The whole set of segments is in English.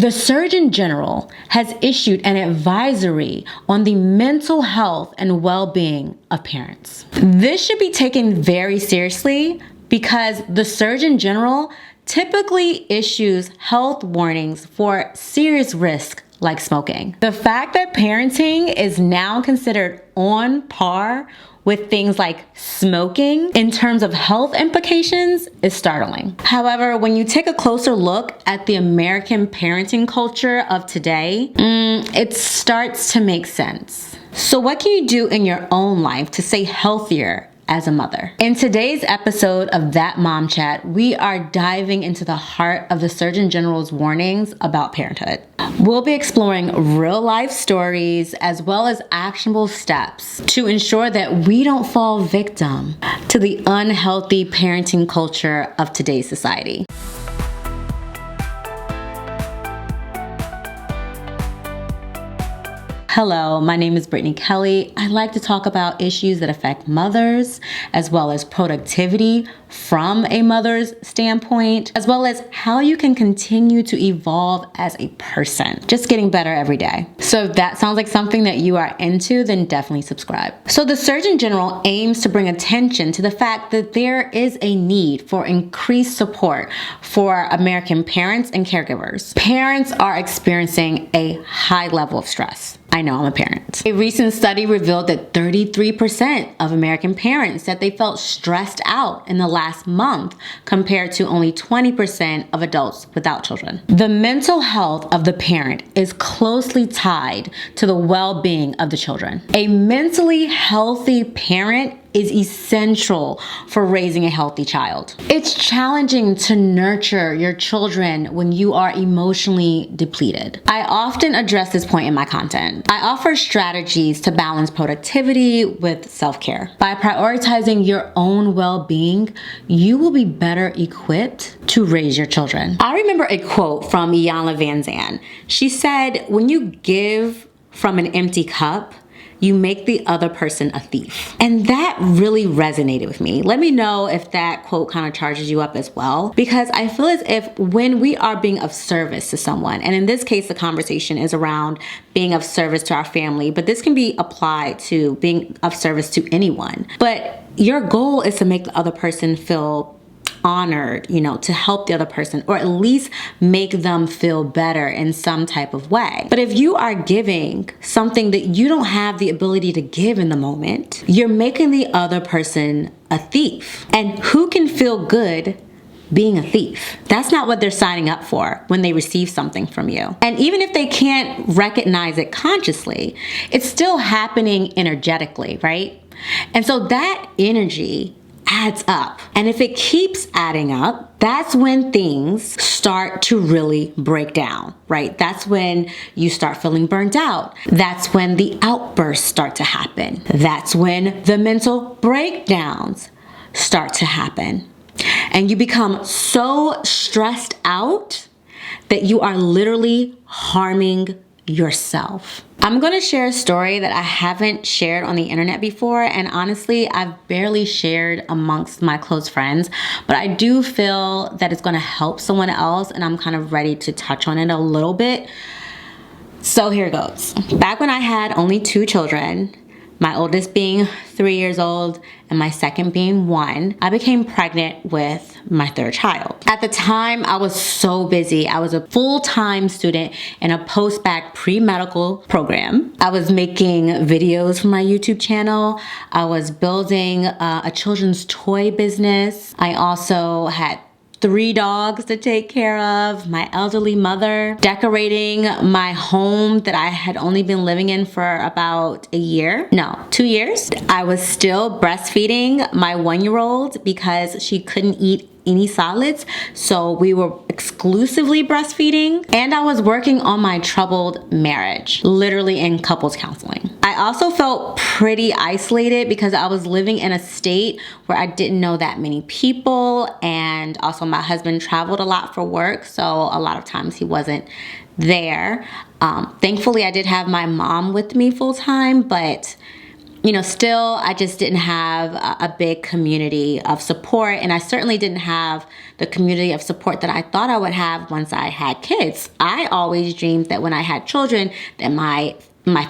The Surgeon General has issued an advisory on the mental health and well-being of parents. This should be taken very seriously because the Surgeon General typically issues health warnings for serious risk like smoking. The fact that parenting is now considered on par with things like smoking in terms of health implications is startling. However, when you take a closer look at the American parenting culture of today, it starts to make sense. So what can you do in your own life to stay healthier as a mother? In today's episode of That Mom Chat, we are diving into the heart of the Surgeon General's warnings about parenthood. We'll be exploring real life stories as well as actionable steps to ensure that we don't fall victim to the unhealthy parenting culture of today's society. Hello, my name is Brittany Kelly. I like to talk about issues that affect mothers, as well as productivity from a mother's standpoint, as well as how you can continue to evolve as a person, just getting better every day. So if that sounds like something that you are into, then definitely subscribe. So the Surgeon General aims to bring attention to the fact that there is a need for increased support for American parents and caregivers. Parents are experiencing a high level of stress. I know, I'm a parent. A recent study revealed that 33% of American parents said they felt stressed out in the last month compared to only 20% of adults without children. The mental health of the parent is closely tied to the well-being of the children. A mentally healthy parent is essential for raising a healthy child. It's challenging to nurture your children when you are emotionally depleted. I often address this point in my content. I offer strategies to balance productivity with self-care. By prioritizing your own well-being, you will be better equipped to raise your children. I remember a quote from Iyanla Vanzant. She said, "When you give from an empty cup, you make the other person a thief." And that really resonated with me. Let me know if that quote kind of charges you up as well, because I feel as if when we are being of service to someone, and in this case, the conversation is around being of service to our family, but this can be applied to being of service to anyone. But your goal is to make the other person feel honored, to help the other person, or at least make them feel better in some type of way. But if you are giving something that you don't have the ability to give in the moment, you're making the other person a thief. And who can feel good being a thief? That's not what they're signing up for when they receive something from you. And even if they can't recognize it consciously, it's still happening energetically, right? And so that energy adds up. And if it keeps adding up, that's when things start to really break down, right? That's when you start feeling burnt out. That's when the outbursts start to happen. That's when the mental breakdowns start to happen. And you become so stressed out that you are literally harming yourself. I'm going to share a story that I haven't shared on the internet before, and honestly, I've barely shared amongst my close friends, but I do feel that it's going to help someone else, and I'm kind of ready to touch on it a little bit. So here it goes. Back when I had only 2 children, my oldest being 3 years old and my second being 1, I became pregnant with my 3rd child. At the time, I was so busy. I was a full-time student in a post-bac pre-medical program. I was making videos for my YouTube channel. I was building a children's toy business. I also had 3 dogs to take care of, my elderly mother, decorating my home that I had only been living in for about 2 years. I was still breastfeeding my 1-year-old because she couldn't eat any solids, so we were exclusively breastfeeding. And I was working on my troubled marriage, literally in couples counseling. I also felt pretty isolated because I was living in a state where I didn't know that many people, and also my husband traveled a lot for work, so a lot of times he wasn't there. Thankfully, I did have my mom with me full time, but Still, I just didn't have a big community of support, and I certainly didn't have the community of support that I thought I would have once I had kids. I always dreamed that when I had children, that my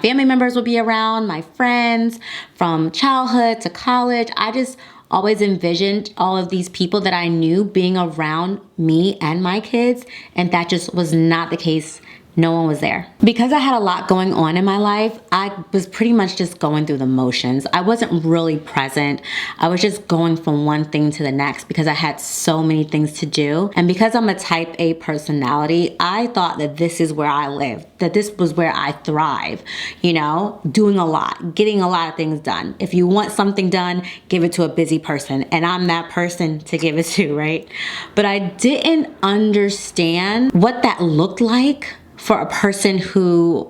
family members would be around, my friends from childhood to college. I just always envisioned all of these people that I knew being around me and my kids, and that just was not the case. No one was there. Because I had a lot going on in my life, I was pretty much just going through the motions. I wasn't really present. I was just going from one thing to the next because I had so many things to do. And because I'm a type A personality, I thought that this is where I live, that this was where I thrive, doing a lot, getting a lot of things done. If you want something done, give it to a busy person. And I'm that person to give it to, right? But I didn't understand what that looked like for a person who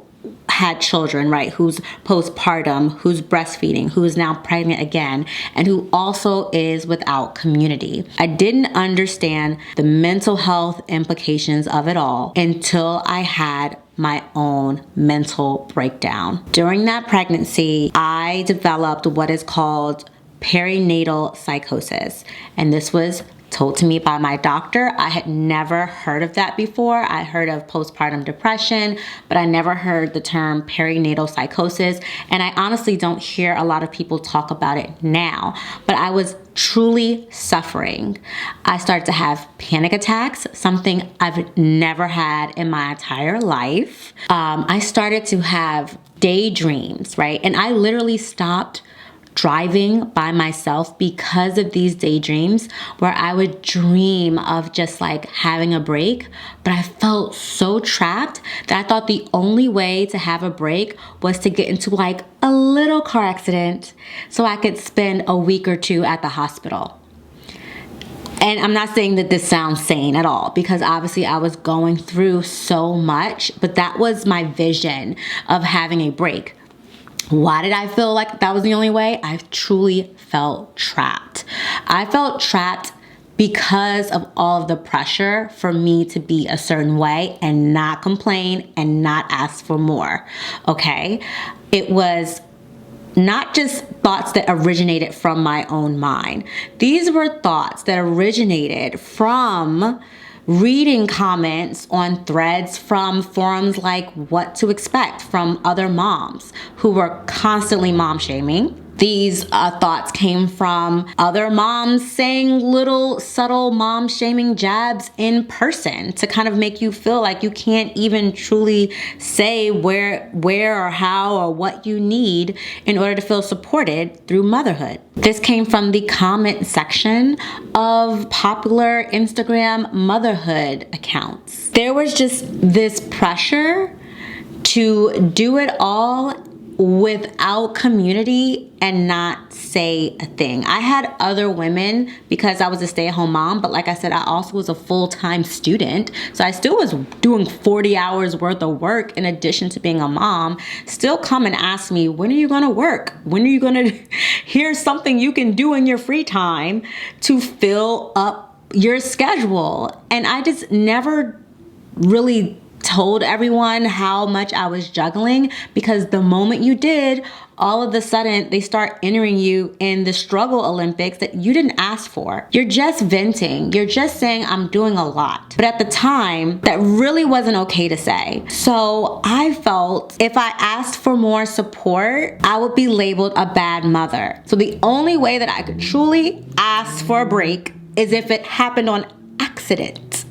had children, right? Who's postpartum, who's breastfeeding, who is now pregnant again, and who also is without community. I didn't understand the mental health implications of it all until I had my own mental breakdown. During that pregnancy, I developed what is called perinatal psychosis, and this was told to me by my doctor. I had never heard of that before. I heard of postpartum depression, but I never heard the term perinatal psychosis. And I honestly don't hear a lot of people talk about it now, but I was truly suffering. I started to have panic attacks, something I've never had in my entire life. I started to have daydreams, right? And I literally stopped driving by myself because of these daydreams where I would dream of just like having a break, but I felt so trapped that I thought the only way to have a break was to get into like a little car accident so I could spend a week or two at the hospital. And I'm not saying that this sounds sane at all, because obviously I was going through so much, but that was my vision of having a break. Why did I feel like that was the only way? I truly felt trapped. I felt trapped because of all of the pressure for me to be a certain way and not complain and not ask for more, okay? It was not just thoughts that originated from my own mind. These were thoughts that originated from reading comments on threads from forums like What to Expect from other moms who were constantly mom shaming. These thoughts came from other moms saying little subtle mom shaming jabs in person to kind of make you feel like you can't even truly say where or how or what you need in order to feel supported through motherhood. This came from the comment section of popular Instagram motherhood accounts. There was just this pressure to do it all without community and not say a thing. I had other women because I was a stay-at-home mom, but like I said, I also was a full-time student. So I still was doing 40 hours worth of work in addition to being a mom, still come and ask me, when are you gonna work? When are you gonna, here's something you can do in your free time to fill up your schedule. And I just never really told everyone how much I was juggling, because the moment you did, all of a sudden they start entering you in the struggle Olympics that you didn't ask for. You're just venting. You're just saying, I'm doing a lot. But at the time, that really wasn't okay to say. So I felt if I asked for more support, I would be labeled a bad mother. So the only way that I could truly ask for a break is if it happened on accident.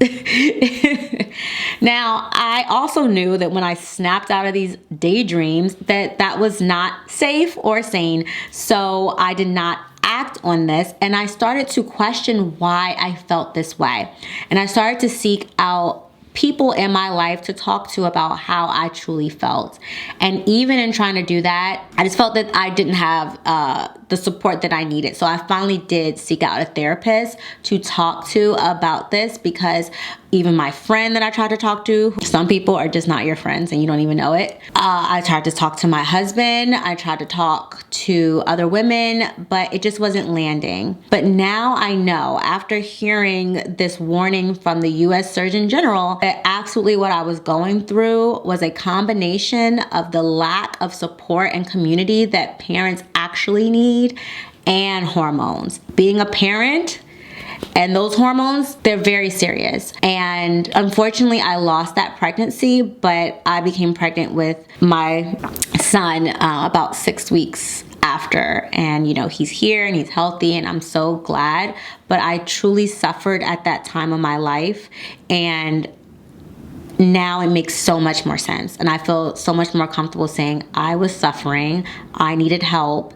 Now, I also knew that when I snapped out of these daydreams that was not safe or sane. So I did not act on this, and I started to question why I felt this way. And I started to seek out people in my life to talk to about how I truly felt. And even in trying to do that, I just felt that I didn't have the support that I needed. So I finally did seek out a therapist to talk to about this, because even my friend that I tried to talk to, some people are just not your friends and you don't even know it. I tried to talk to my husband. I tried to talk to other women, but it just wasn't landing. But now I know, after hearing this warning from the US Surgeon General, that absolutely what I was going through was a combination of the lack of support and community that parents actually actually need, and hormones. Being a parent and those hormones, they're very serious. And unfortunately, I lost that pregnancy, but I became pregnant with my son about 6 weeks after. And, you know, he's here and he's healthy and I'm so glad. But I truly suffered at that time of my life. And now it makes so much more sense. And I feel so much more comfortable saying I was suffering, I needed help,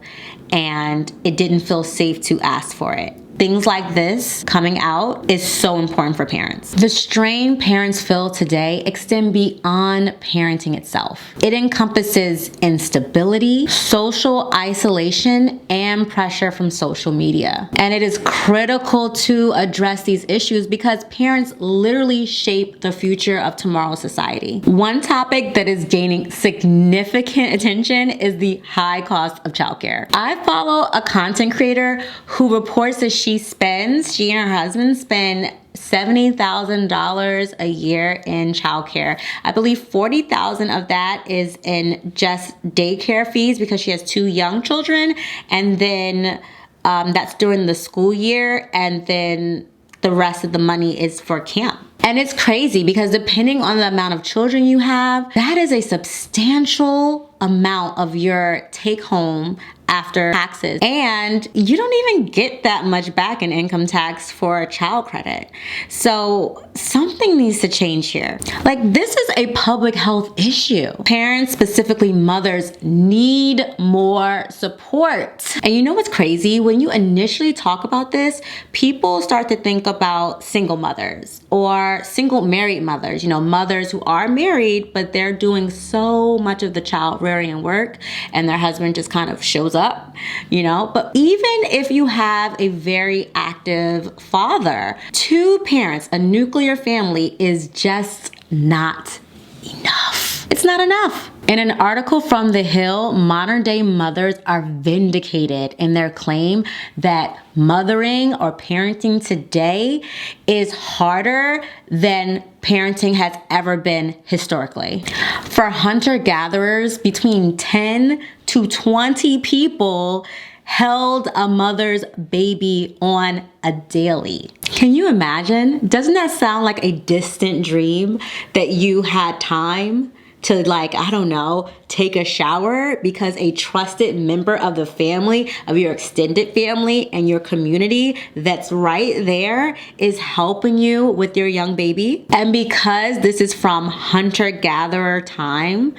and it didn't feel safe to ask for it. Things like this coming out is so important for parents. The strain parents feel today extend beyond parenting itself. It encompasses instability, social isolation, and pressure from social media. And it is critical to address these issues because parents literally shape the future of tomorrow's society. One topic that is gaining significant attention is the high cost of childcare. I follow a content creator who reports that she and her husband spend $70,000 a year in childcare. I believe $40,000 of that is in just daycare fees because she has 2 young children, and then that's during the school year, and then the rest of the money is for camp. And it's crazy because depending on the amount of children you have, that is a substantial amount of your take home after taxes. And you don't even get that much back in income tax for a child credit. So something needs to change here. Like, this is a public health issue. Parents, specifically mothers, need more support. And you know what's crazy? When you initially talk about this, people start to think about single mothers or single married mothers, you know, mothers who are married, but they're doing so much of the child rearing work and their husband just kind of shows up, you know. But even if you have a very active father, 2 parents, a nuclear family is just not enough. It's not enough. In an article from The Hill, modern day mothers are vindicated in their claim that mothering or parenting today is harder than parenting has ever been historically. For hunter-gatherers, between 10 to 20 people held a mother's baby on a daily. Can you imagine? Doesn't that sound like a distant dream that you had time to, like, I don't know, take a shower because a trusted member of the family, of your extended family and your community that's right there is helping you with your young baby? And because this is from hunter-gatherer time,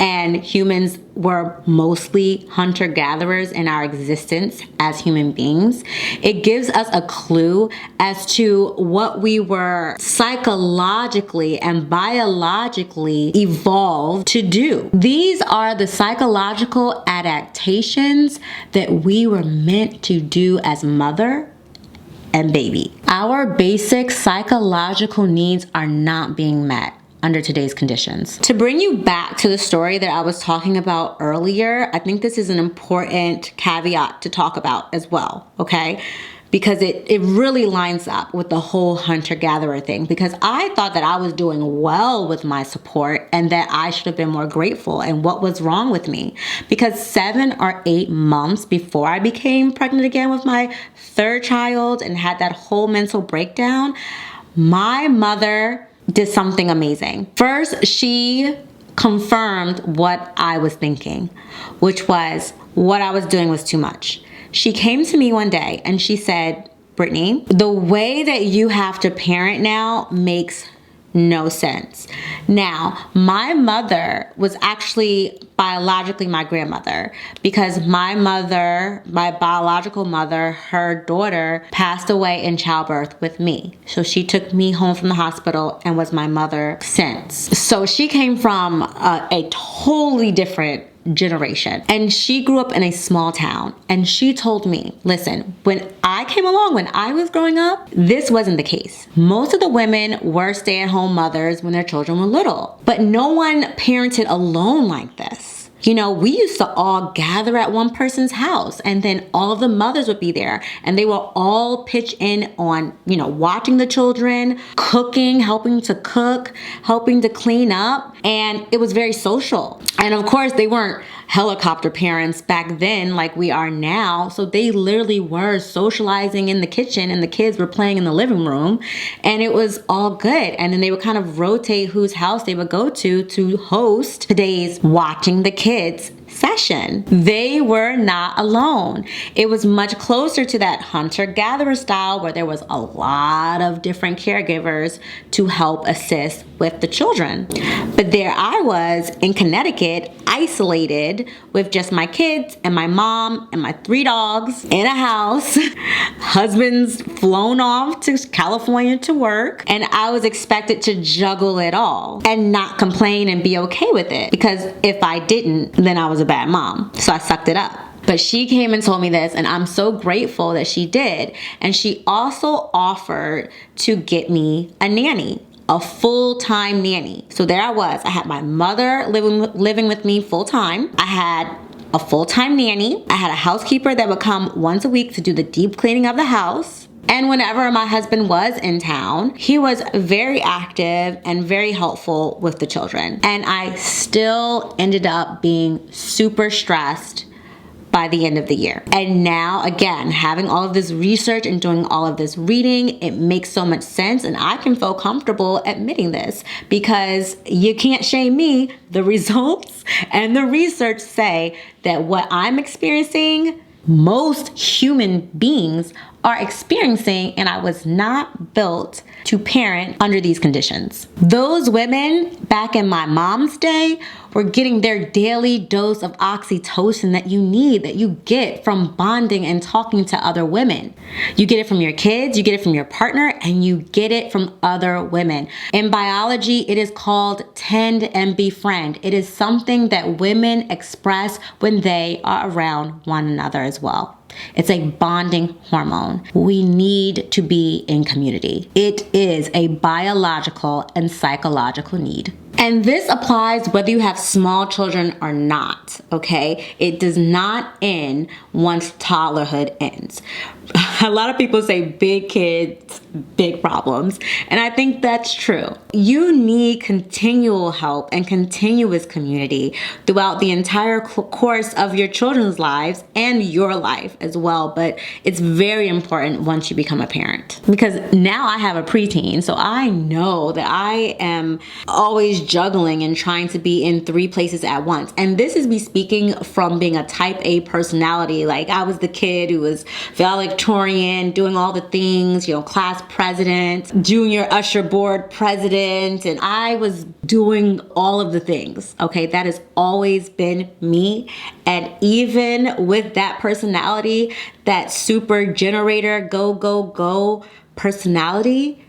and humans were mostly hunter-gatherers in our existence as human beings, it gives us a clue as to what we were psychologically and biologically evolved to do. These are the psychological adaptations that we were meant to do as mother and baby. Our basic psychological needs are not being met under today's conditions. To bring you back to the story that I was talking about earlier, I think this is an important caveat to talk about as well, okay? Because it really lines up with the whole hunter-gatherer thing, because I thought that I was doing well with my support and that I should have been more grateful. And what was wrong with me? Because 7 or 8 months before I became pregnant again with my 3rd child and had that whole mental breakdown, my mother did something amazing. First, she confirmed what I was thinking, which was what I was doing was too much. She came to me one day and she said, "Brittany, the way that you have to parent now makes no sense." Now, my mother was actually biologically my grandmother, because my mother, my biological mother, her daughter passed away in childbirth with me. So she took me home from the hospital and was my mother since. So she came from a totally different generation. And she grew up in a small town. And she told me, listen, when I came along, when I was growing up, this wasn't the case. Most of the women were stay-at-home mothers when their children were little. But no one parented alone like this. You know, we used to all gather at one person's house and then all of the mothers would be there and they will all pitch in on, you know, watching the children, cooking, helping to cook, helping to clean up. And it was very social. And of course, they weren't helicopter parents back then like we are now. So they literally were socializing in the kitchen and the kids were playing in the living room, and it was all good. And then they would kind of rotate whose house they would go to host today's watching the kids session. They were not alone. It was much closer to that hunter-gatherer style where there was a lot of different caregivers to help assist with the children. But there I was in Connecticut, isolated with just my kids and my mom and my 3 dogs in a house. Husband's flown off to California to work, and I was expected to juggle it all and not complain and be okay with it, because if I didn't, then I was a bad mom. So I sucked it up. But she came and told me this, and I'm so grateful that she did. And she also offered to get me a nanny, a full-time nanny. So there I was. I had my mother living with me full-time. I had a full-time nanny. I had a housekeeper that would come once a week to do the deep cleaning of the house. And whenever my husband was in town, he was very active and very helpful with the children. And I still ended up being super stressed by the end of the year. And now, again, having all of this research and doing all of this reading, it makes so much sense, and I can feel comfortable admitting this, because you can't shame me. The results and the research say that what I'm experiencing, most human beings are experiencing, and I was not built to parent under these conditions. Those women back in my mom's day were getting their daily dose of oxytocin that you need, that you get from bonding and talking to other women. You get it from your kids, you get it from your partner, and you get it from other women. In biology, it is called tend and befriend. It is something that women express when they are around one another as well. It's a bonding hormone. We need to be in community. It is a biological and psychological need. And this applies whether you have small children or not, okay? It does not end once toddlerhood ends. A lot of people say big kids, big problems, and I think that's true. You need continual help and continuous community throughout the entire course of your children's lives and your life as well, but it's very important once you become a parent. Because now I have a preteen, so I know that I am always juggling and trying to be in 3 places at once. And this is me speaking from being a type A personality. Like, I was the kid who was valedictorian, doing all the things, class president, junior usher board president, and I was doing all of the things, okay? That has always been me. And even with that personality, that super generator, go, go, go personality,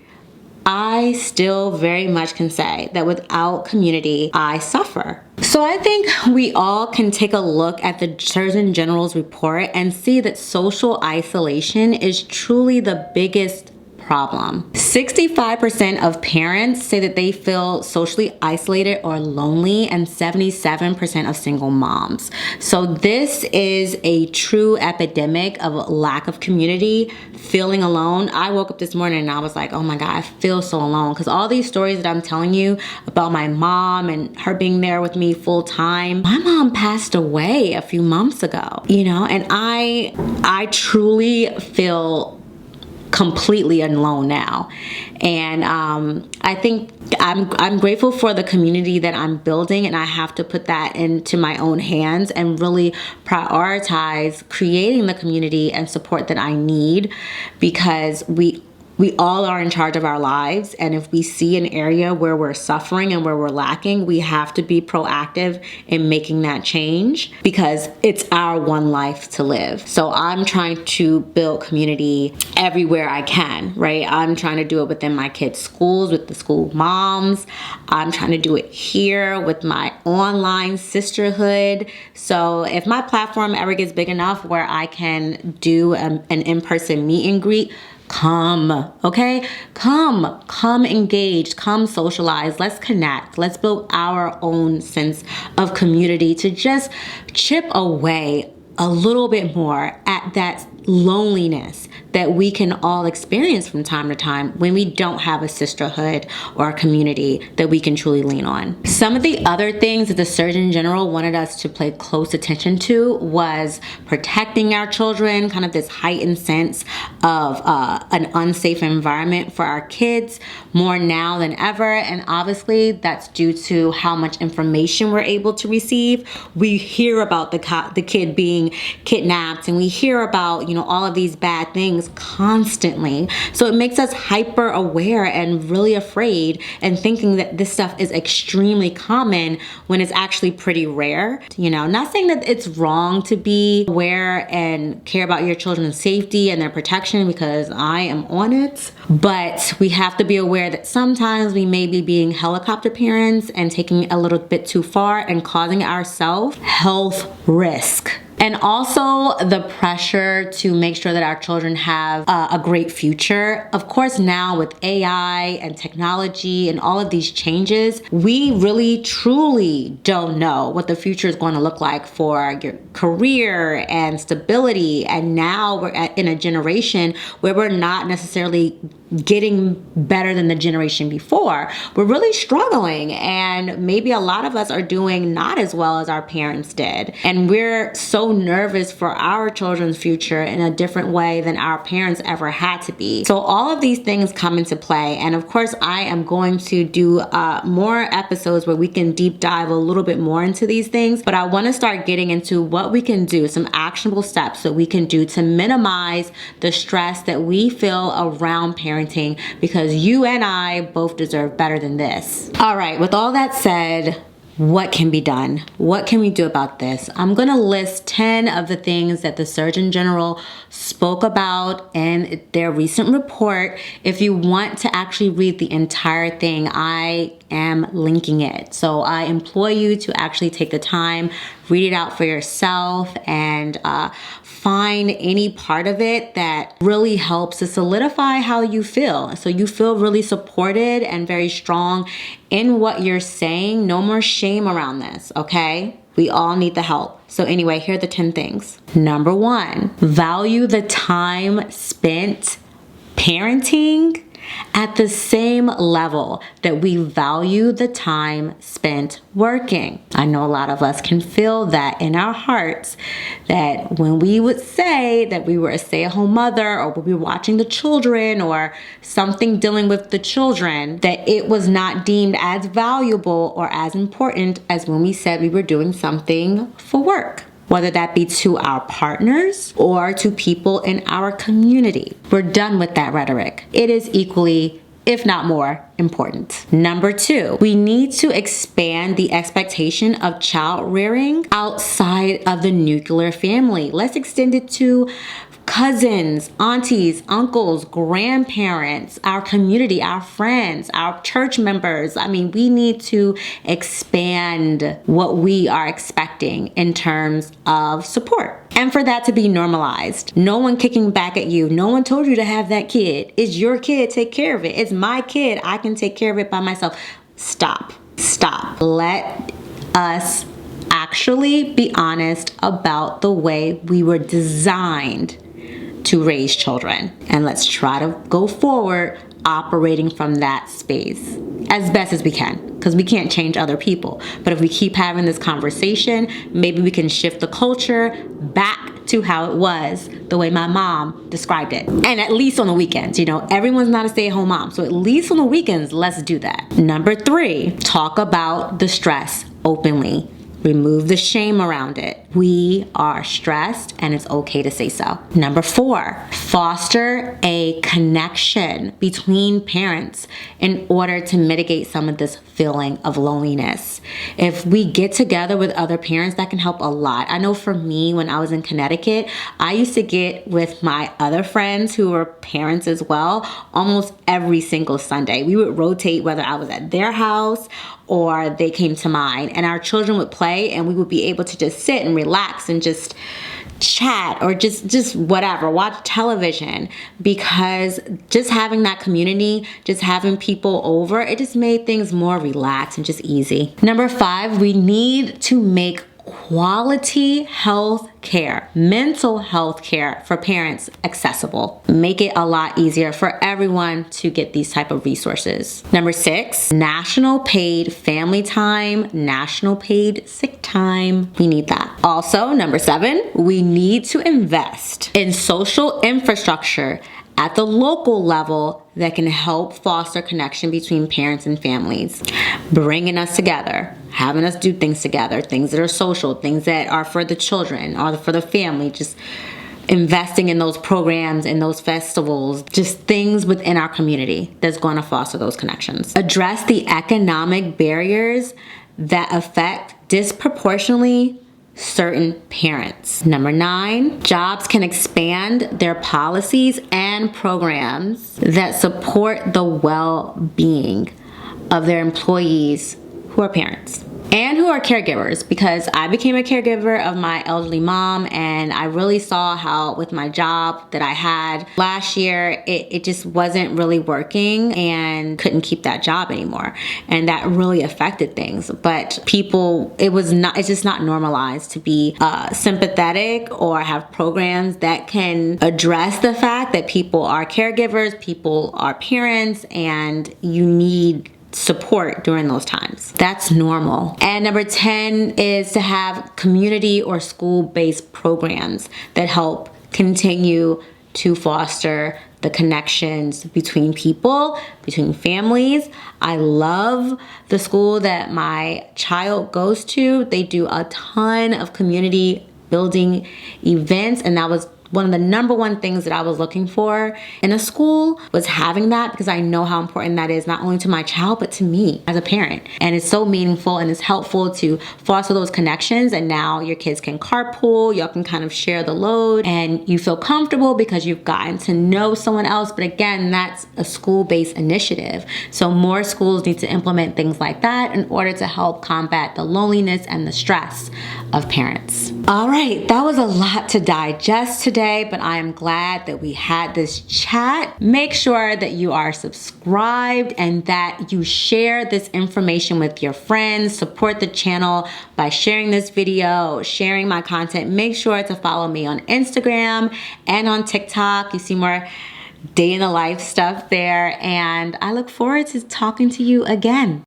I still very much can say that without community, I suffer. So I think we all can take a look at the Surgeon General's report and see that social isolation is truly the biggest problem. 65% of parents say that they feel socially isolated or lonely, and 77% of single moms. So this is a true epidemic of lack of community, feeling alone. I woke up this morning and I was like, oh my God, I feel so alone, because all these stories that I'm telling you about my mom and her being there with me full time, my mom passed away a few months ago, and I truly feel completely alone now. And I think I'm grateful for the community that I'm building, and I have to put that into my own hands and really prioritize creating the community and support that I need, because we all are in charge of our lives, and if we see an area where we're suffering and where we're lacking, we have to be proactive in making that change, because it's our one life to live. So I'm trying to build community everywhere I can, right? I'm trying to do it within my kids' schools, with the school moms. I'm trying to do it here with my online sisterhood. So if my platform ever gets big enough where I can do an in-person meet and greet, come, okay? Come engage, come socialize, let's connect, let's build our own sense of community to just chip away a little bit more at that loneliness that we can all experience from time to time when we don't have a sisterhood or a community that we can truly lean on. Some of the other things that the Surgeon General wanted us to pay close attention to was protecting our children, kind of this heightened sense of an unsafe environment for our kids more now than ever. And obviously that's due to how much information we're able to receive. We hear about the kid being kidnapped, and we hear about, all of these bad things constantly. So it makes us hyper aware and really afraid and thinking that this stuff is extremely common when it's actually pretty rare. Not saying that it's wrong to be aware and care about your children's safety and their protection, because I am on it, but we have to be aware that sometimes we may be being helicopter parents and taking it a little bit too far and causing ourselves health risk. And also the pressure to make sure that our children have a great future. Of course, now with AI and technology and all of these changes, we really truly don't know what the future is going to look like for your career and stability. And now we're in a generation where we're not necessarily getting better than the generation before. We're really struggling, and maybe a lot of us are doing not as well as our parents did. And we're so nervous for our children's future in a different way than our parents ever had to be. So all of these things come into play. And of course, I am going to do more episodes where we can deep dive a little bit more into these things. But I want to start getting into what we can do, some actionable steps that we can do to minimize the stress that we feel around parenting, because you and I both deserve better than this. All right, with all that said, what can be done? What can we do about this? I'm going to list 10 of the things that the Surgeon General spoke about in their recent report. If you want to actually read the entire thing, I am linking it. So I implore you to actually take the time, read it out for yourself, and find any part of it that really helps to solidify how you feel. So you feel really supported and very strong in what you're saying. No more shame around this, okay? We all need the help. So anyway, here are the 10 things. Number 1, value the time spent parenting at the same level that we value the time spent working. I know a lot of us can feel that in our hearts, that when we would say that we were a stay-at-home mother, or we were watching the children or something dealing with the children, that it was not deemed as valuable or as important as when we said we were doing something for work, whether that be to our partners or to people in our community. We're done with that rhetoric. It is equally, if not more, important. Number 2, we need to expand the expectation of child rearing outside of the nuclear family. Let's extend it to cousins, aunties, uncles, grandparents, our community, our friends, our church members. I mean, we need to expand what we are expecting in terms of support. And for that to be normalized. No one kicking back at you. No one told you to have that kid. It's your kid. Take care of it. It's my kid. I can take care of it by myself. Stop. Stop. Let us actually be honest about the way we were designed to raise children. And let's try to go forward operating from that space as best as we can, because we can't change other people. But if we keep having this conversation, maybe we can shift the culture back to how it was, the way my mom described it. And at least on the weekends, everyone's not a stay-at-home mom. So at least on the weekends, let's do that. Number 3, talk about the stress openly. Remove the shame around it. We are stressed and it's okay to say so. Number 4, foster a connection between parents in order to mitigate some of this feeling of loneliness. If we get together with other parents, that can help a lot. I know for me, when I was in Connecticut, I used to get with my other friends who were parents as well, almost every single Sunday. We would rotate whether I was at their house or they came to mine, and our children would play and we would be able to just sit and relax and just chat or just whatever, watch television, because just having that community, just having people over, it just made things more relaxed and just easy. Number 5, we need to make quality health care, mental health care for parents accessible. Make it a lot easier for everyone to get these type of resources. Number 6, national paid family time, national paid sick time. We need that. Also, number 7, we need to invest in social infrastructure at the local level that can help foster connection between parents and families, bringing us together, having us do things together, things that are social, things that are for the children or for the family, just investing in those programs and those festivals, just things within our community that's going to foster those connections. Address the economic barriers that affect disproportionately certain parents. Number 9, jobs can expand their policies and programs that support the well-being of their employees who are parents and who are caregivers, because I became a caregiver of my elderly mom, and I really saw how with my job that I had last year, it just wasn't really working and couldn't keep that job anymore. And that really affected things. But people, it's just not normalized to be sympathetic or have programs that can address the fact that people are caregivers, people are parents, and you need support during those times. That's normal. And number 10 is to have community or school-based programs that help continue to foster the connections between people, between families. I love the school that my child goes to. They do a ton of community building events, and that was one of the number one things that I was looking for in a school, was having that, because I know how important that is, not only to my child, but to me as a parent. And it's so meaningful and it's helpful to foster those connections. And now your kids can carpool, y'all can kind of share the load, and you feel comfortable because you've gotten to know someone else. But again, that's a school-based initiative. So more schools need to implement things like that in order to help combat the loneliness and the stress of parents. All right, that was a lot to digest today, but I am glad that we had this chat. Make sure that you are subscribed and that you share this information with your friends. Support the channel by sharing this video, sharing my content. Make sure to follow me on Instagram and on TikTok. You see more day in the life stuff there, and I look forward to talking to you again.